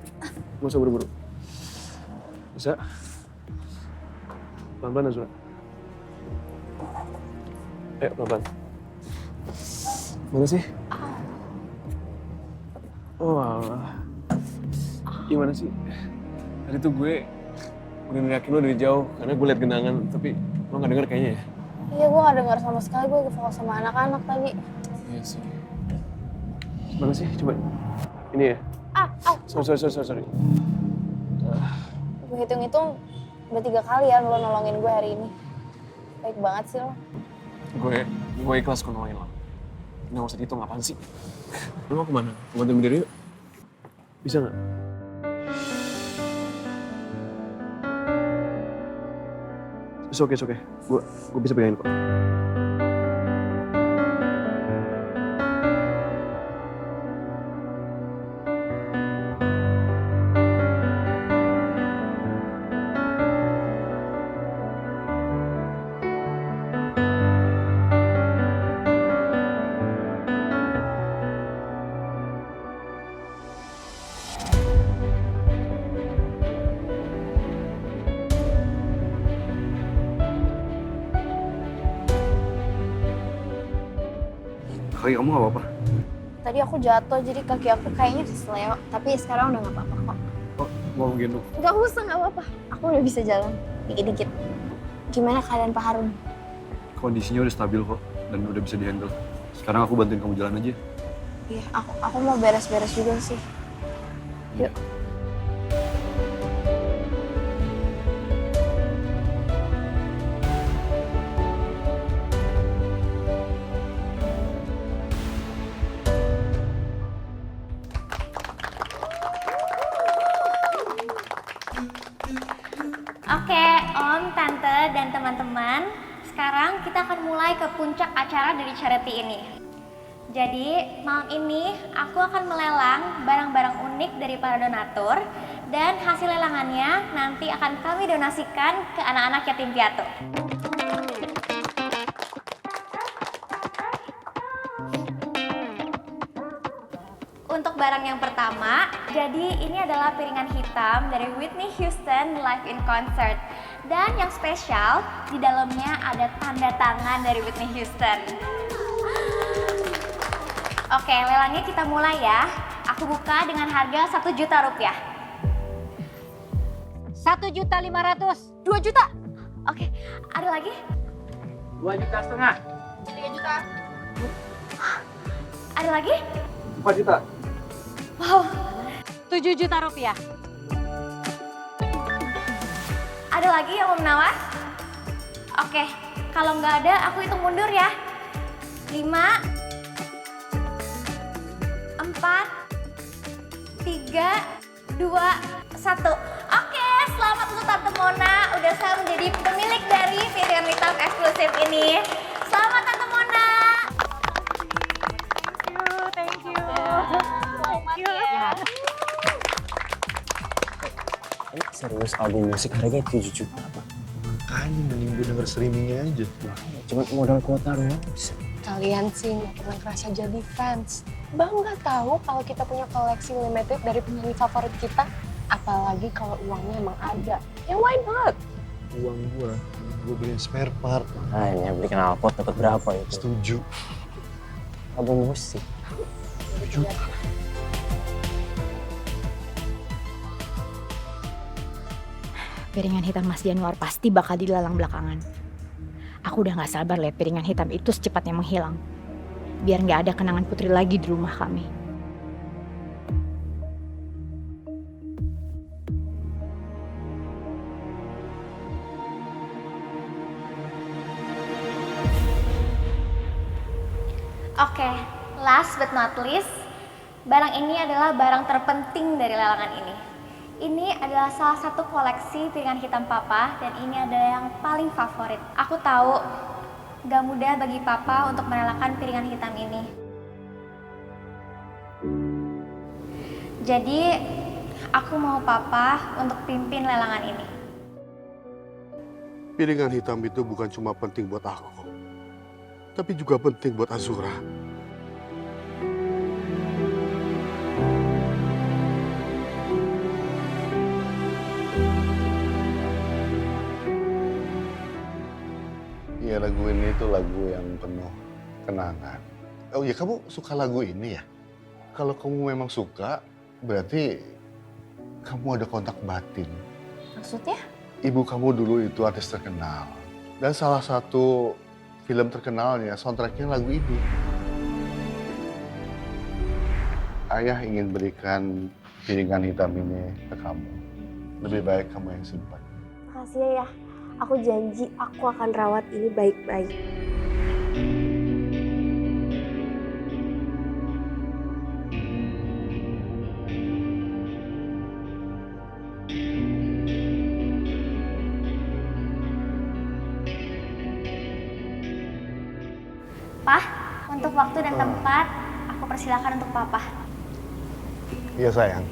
Nggak usah buru-buru. Bisa? Pelan-pelan, Azura. Ayo, pelan-pelan. Mana sih? Oh, alah. Gimana sih? Tadi tuh gue udah neriakin lo dari jauh karena gue liat genangan, tapi lo nggak denger kayaknya ya. Iya, gue gak dengar sama sekali. Gue lagi fokus sama anak-anak tadi. Iya sih. Mana sih? Coba. Ini ya? Sorry. Gue hitung-hitung udah 3 kali ya lo nolongin gue hari ini. Baik banget sih lo. Gue ikhlas kok nolongin lo. Nggak usah dihitung apaan sih. Lo mau kemana? Mau bantuin berdiri yuk? Bisa nggak? It's okay. Gue bisa pegangin kok. Kaki kamu gak apa-apa? Tadi aku jatuh, jadi kaki aku kayaknya kesleo. Tapi sekarang udah gak apa-apa kok. Oh, mau gendong? Gak usah, gak apa-apa. Aku udah bisa jalan, dikit-dikit. Gimana keadaan Pak Harun? Kondisinya udah stabil kok, dan udah bisa dihandle. Sekarang aku bantuin kamu jalan aja. Iya, aku mau beres-beres juga sih. Yuk. Oke, Om, Tante, dan teman-teman, sekarang kita akan mulai ke puncak acara dari charity ini. Jadi, malam ini aku akan melelang barang-barang unik dari para donatur dan hasil lelangannya nanti akan kami donasikan ke anak-anak yatim piatu. Untuk barang yang pertama, jadi ini adalah piringan hitam dari Whitney Houston Live in Concert. Dan yang spesial, di dalamnya ada tanda tangan dari Whitney Houston. Oke, lelangnya kita mulai ya. Aku buka dengan harga Rp1 juta. 1.500.000. 2 juta. Oke, ada lagi? 2,5 juta. 3 juta. Ada lagi? 4 juta. Wow. 7 juta rupiah. Ada lagi yang mau menawar? Oke, kalau nggak ada aku hitung mundur ya. 5, 4, 3, 2, 1. Oke, selamat untuk Tante Mona. Udah sah menjadi pemilik dari piringan hitam eksklusif ini. Selamat Tante Mona. Thank you. Serius album musik harganya 7 juta apa? Makanya mending gue denger streamingnya aja. Cuma modal kuota doang. Kalian sih nggak pernah kerasa jadi fans. Bangga tahu kalau kita punya koleksi limited dari penyanyi favorit kita. Apalagi kalau uangnya emang ada. Ya why not? Uang gue beliin spare part. Hanya beli knalpot dapat berapa itu? Setuju. Album musik. 7 juta. Piringan hitam Mas Januar pasti bakal dilelang belakangan. Aku udah gak sabar lihat piringan hitam itu secepatnya menghilang. Biar gak ada kenangan Putri lagi di rumah kami. Oke, last but not least, barang ini adalah barang terpenting dari lelangan ini. Ini adalah salah satu koleksi piringan hitam Papa dan ini adalah yang paling favorit. Aku tahu gak mudah bagi Papa untuk merelakan piringan hitam ini. Jadi aku mau Papa untuk pimpin lelangan ini. Piringan hitam itu bukan cuma penting buat aku, tapi juga penting buat Azura. Ya, lagu ini tuh lagu yang penuh kenangan. Oh ya, kamu suka lagu ini ya? Kalau kamu memang suka, berarti kamu ada kontak batin. Maksudnya? ibu kamu dulu itu artis terkenal. Dan salah satu film terkenalnya, soundtracknya lagu ibu. Ayah ingin berikan piringan hitam ini ke kamu. Lebih baik kamu yang simpan. Makasih ya, ya. Aku janji aku akan rawat ini baik-baik. Pak, untuk waktu dan tempat, aku persilakan untuk Papa. Iya sayang.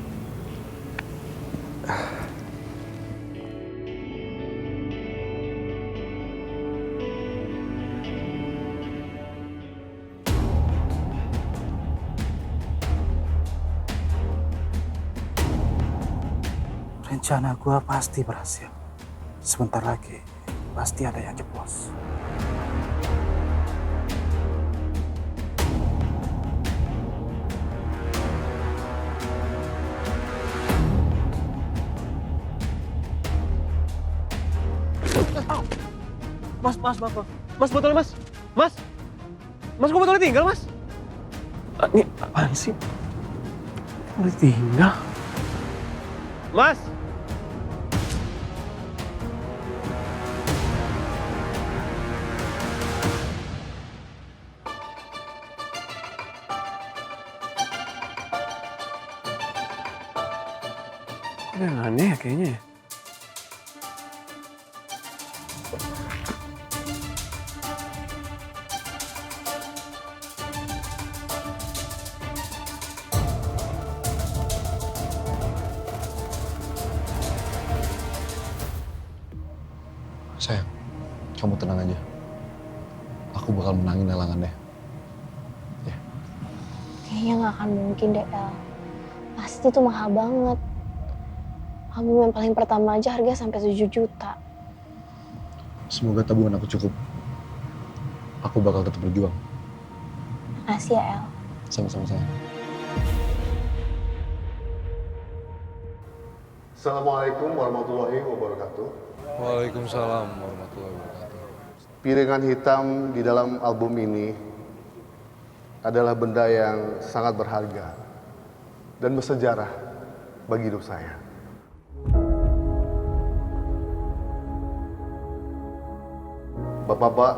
Rencana gua pasti berhasil. Sebentar lagi, pasti ada yang jeblos. Mas botolnya mas. Mas kok botolnya tinggal mas? Ini apaan sih? Botolnya tinggal. Mas. Ada yang aneh ya kayaknya ya. Sayang, kamu tenang aja. Aku bakal menangin lelangannya. Kayaknya nggak akan mungkin deh, El. Pasti tuh mahal banget. Album yang paling pertama aja harganya sampai 7 juta. Semoga tabungan aku cukup. Aku bakal tetap berjuang. Makasih ya, El. Sama-sama sayang. Assalamualaikum warahmatullahi wabarakatuh. Waalaikumsalam warahmatullahi wabarakatuh. Piringan hitam di dalam album ini adalah benda yang sangat berharga dan bersejarah bagi hidup saya. Bapak-bapak,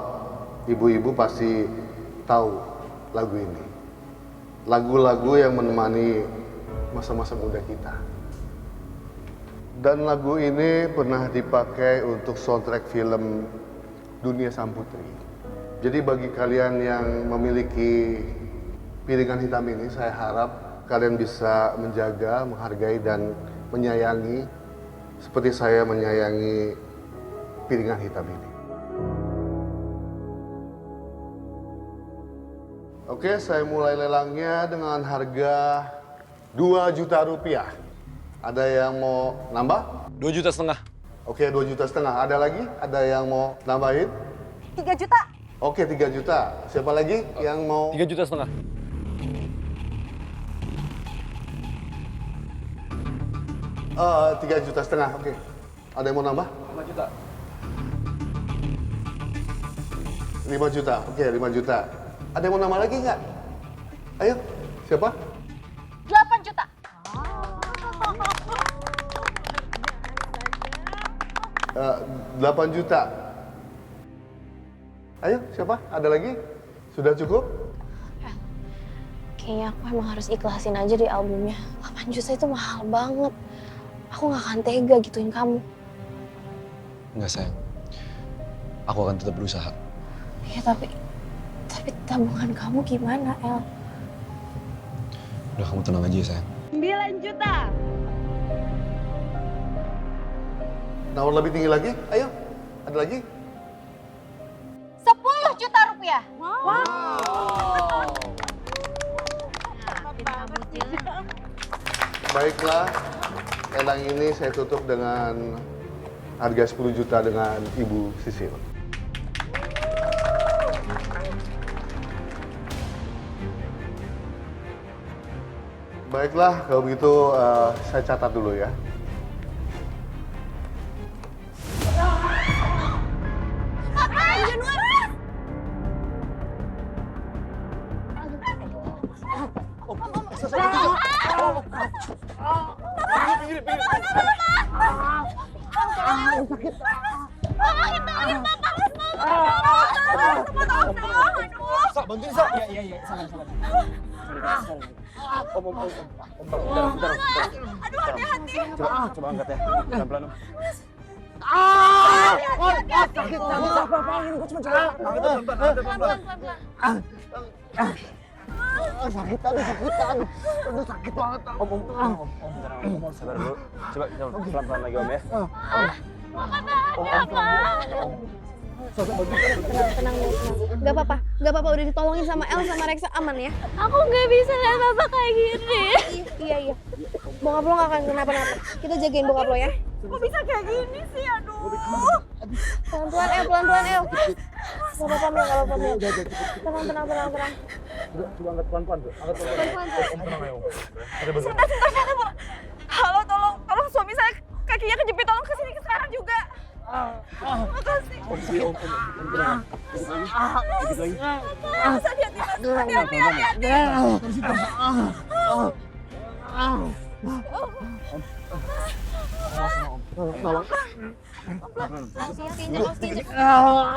ibu-ibu pasti tahu lagu ini. Lagu-lagu yang menemani masa-masa muda kita. Dan lagu ini pernah dipakai untuk soundtrack film Dunia Sang Putri. Jadi bagi kalian yang memiliki piringan hitam ini, saya harap kalian bisa menjaga, menghargai, dan menyayangi seperti saya menyayangi piringan hitam ini. Oke, saya mulai lelangnya dengan harga 2 juta rupiah. Ada yang mau nambah? 2,5 juta. Oke, 2,5 juta. Ada lagi? Ada yang mau nambahin? 3 juta. Oke, 3 juta. Siapa lagi yang mau? 3,5 juta. 3,5 juta. Oke. Ada yang mau nambah? 5 juta. 5 juta. Oke, 5 juta. Ada yang mau nambah lagi nggak? Ayo, siapa? 8 juta. 8 juta. Ayo, siapa? Ada lagi? Sudah cukup? Kayaknya aku emang harus ikhlasin aja di albumnya. 8 juta itu mahal banget. Aku gak akan tega gituin kamu. Enggak sayang. Aku akan tetap berusaha. Ya tapi tabungan kamu gimana, El? Udah kamu tenang aja ya sayang. 9 juta. Nawar lebih tinggi lagi? Ayo, ada lagi? 10 juta rupiah. Wow. Baiklah, elang ini saya tutup dengan harga 10 juta dengan Ibu Sisil. Baiklah, kalau begitu saya catat dulu ya. Sakit. Tolongin Papa, Sok, bantuin Sok. Iya, sabar. Om. Aduh, hati-hati. Coba angkat ya. Pelan-pelan, Om. Sakit. Apa-apa, ini gue cuma coba. Pelan-pelan. Sakit. Aduh, sakit banget. Om, sabar dulu. Coba pelan-pelan lagi, Om ya. Tenang. Gak apa-apa, udah ditolongin sama El sama Reksa, aman ya? Aku nggak bisa lihat Papa kayak gini. Iya. Bokap lo gak akan kenapa-napa. Kita jagain bokap lo ya. Kok bisa kayak gini sih, aduh. Pelan-pelan El. Gak apa-apa Mel. Tenang. Coba angkat pelan-pelan, Bu. Angkat pelan-pelan. Om, tenang ya, Om. Sebentar, Bu. Halo, tolong suami saya kakinya kejepit, tolong kesini sekarang juga. Makasih. Om, tenang. Dikit lagi. Mas, hati-hati. Tolong.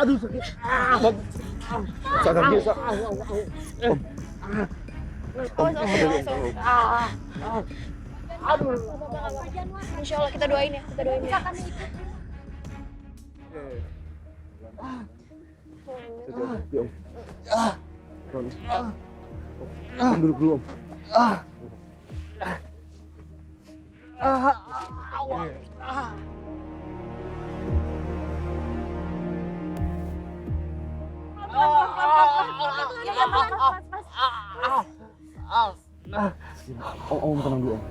Aduh, sakit. Sadar diri, Sok. Insya Allah kita doain ya. Om, duduk dulu, Om. Om, tenang dulu, Om.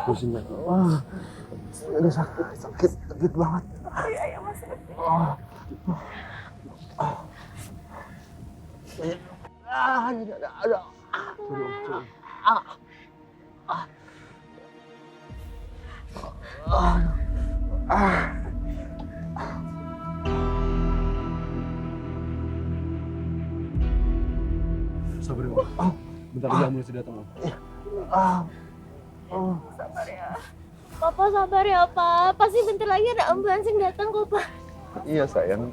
Pusing ya. Aduh, sakit banget. Iya, Mas. Ada. Sabar ya, Om. Bentar lagi ambulans datang, Om. Sabar ya. Papa sabar ya, Pak. Pasti bentar lagi ada ambulans yang datang kok, Pak. Iya, sayang.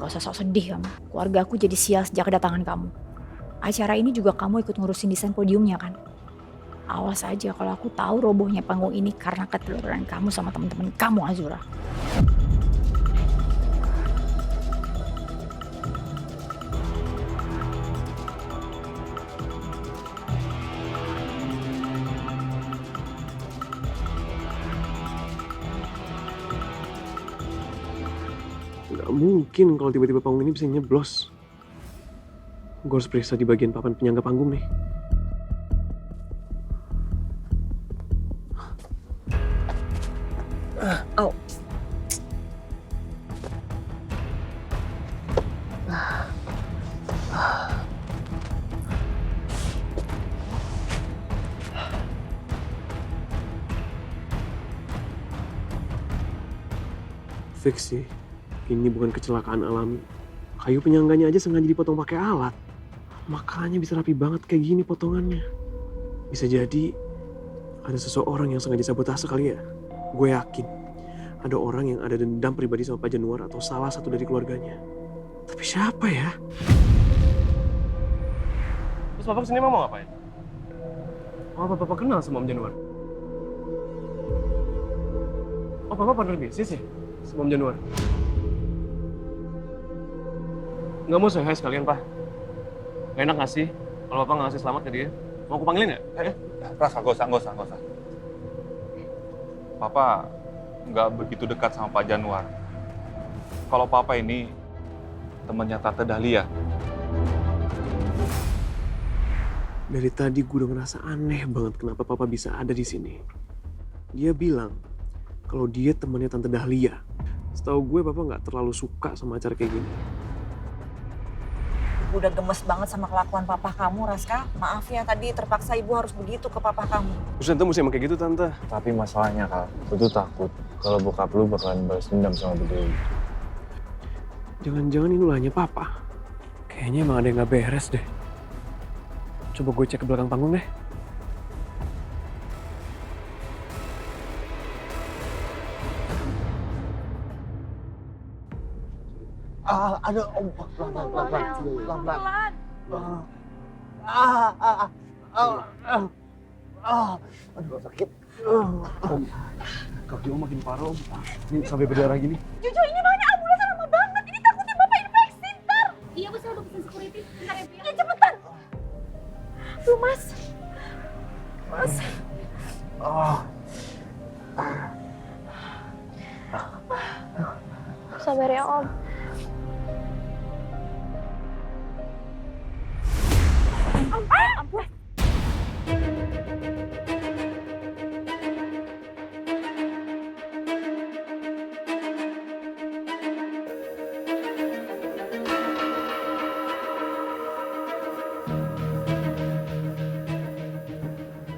Gak usah sok sedih kamu. Keluarga aku jadi sial sejak kedatangan kamu. Acara ini juga kamu ikut ngurusin desain podiumnya kan? Awas aja kalau aku tahu robohnya panggung ini karena keteluruan kamu sama teman-teman kamu, Azura. Gak mungkin kalau tiba-tiba panggung ini bisa nyeblos. Gue harus periksa di bagian papan penyangga panggung nih. Oh. Fix sih, ini bukan kecelakaan alami. Kayu penyangganya aja sengaja dipotong pakai alat. Makanya bisa rapi banget kayak gini potongannya. Bisa jadi ada seseorang yang sengaja sabotase kali ya. Gue yakin ada orang yang ada dendam pribadi sama Pak Januar atau salah satu dari keluarganya. Tapi siapa ya? Terus Bapak kesini mau ngapain? Oh, Bapak kenal sama Om Januar? Oh, Bapak partner bisnis ya sama Om Januar? Nggak mau saya sekalian, Pak. Gak enak nggak sih kalau Bapak nggak ngasih selamat ke dia? Mau aku panggilin nggak? Ras, nggak usah. Papa nggak begitu dekat sama Pak Januar. Kalau Papa ini temannya Tante Dahlia. Dari tadi gue udah ngerasa aneh banget kenapa Papa bisa ada di sini. Dia bilang kalau dia temannya Tante Dahlia. Setahu gue Papa nggak terlalu suka sama acara kayak gini. Ibu udah gemes banget sama kelakuan papa kamu, Raska. Maaf ya, tadi terpaksa ibu harus begitu ke papa kamu. Terus tante mesti emang kayak gitu tante. Tapi masalahnya Kak, gue tuh takut kalau bokap lu bakalan balas dendam sama Bu Dewi. Jangan-jangan ini ulahnya papa. Kayaknya emang ada yang gak beres deh. Coba gue cek ke belakang panggung deh. Ada om. Pelan-pelan. Aduh, sakit. Om, kaki om makin parah om. Ini sampai berdarah gini. Jojo, ini mana ambulans lama banget. Ini takutnya bapak infeksi ntar. Iya, Bu, saya udah pesen security. Bentar ya, Bu. Ya, cepetan. Tuh, Mas. Mas. Sabar ya, Om. Ampun.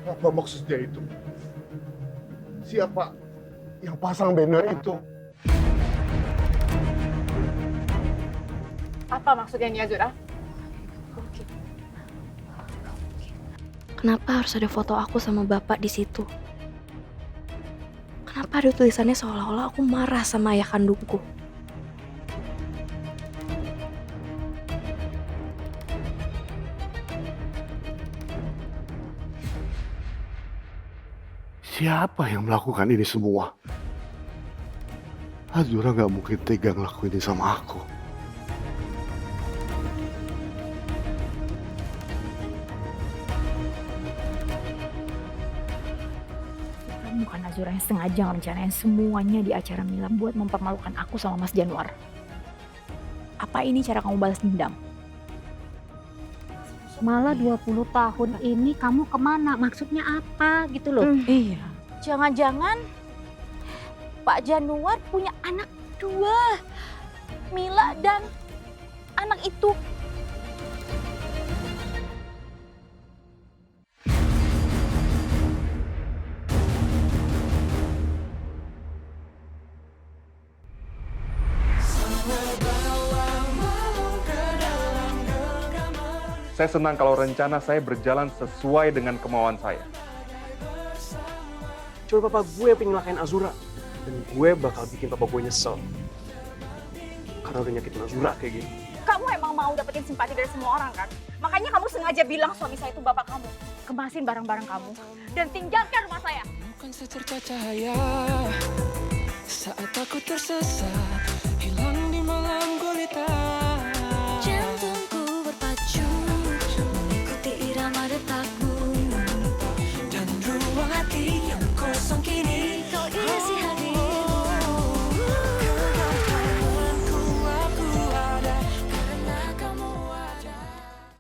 Apa maksudnya itu? Siapa yang pasang banner itu? Apa maksudnya nih, Azura? Kenapa harus ada foto aku sama bapak di situ? Kenapa ada tulisannya seolah-olah aku marah sama ayah kandungku? Siapa yang melakukan ini semua? Azura gak mungkin tega ngelakuin ini sama aku. Bukan Azura yang sengaja ngerencanain semuanya di acara Mila buat mempermalukan aku sama Mas Januar. Apa ini cara kamu balas dendam? Malah 20 tahun ini kamu kemana? Maksudnya apa gitu loh? Iya. Jangan-jangan Pak Januar punya anak 2. Mila dan anak itu. Saya senang kalau rencana saya berjalan sesuai dengan kemauan saya. Cuma papa gue yang pengen nyelakain Azura. Dan gue bakal bikin papa gue nyesel. Karena udah nyakitin Azura kayak gini. Kamu emang mau dapetin simpati dari semua orang kan? Makanya kamu sengaja bilang suami saya itu bapak kamu. Kemasin barang-barang kamu dan tinggalkan rumah saya. Bukan secerca cahaya saat aku tersesat.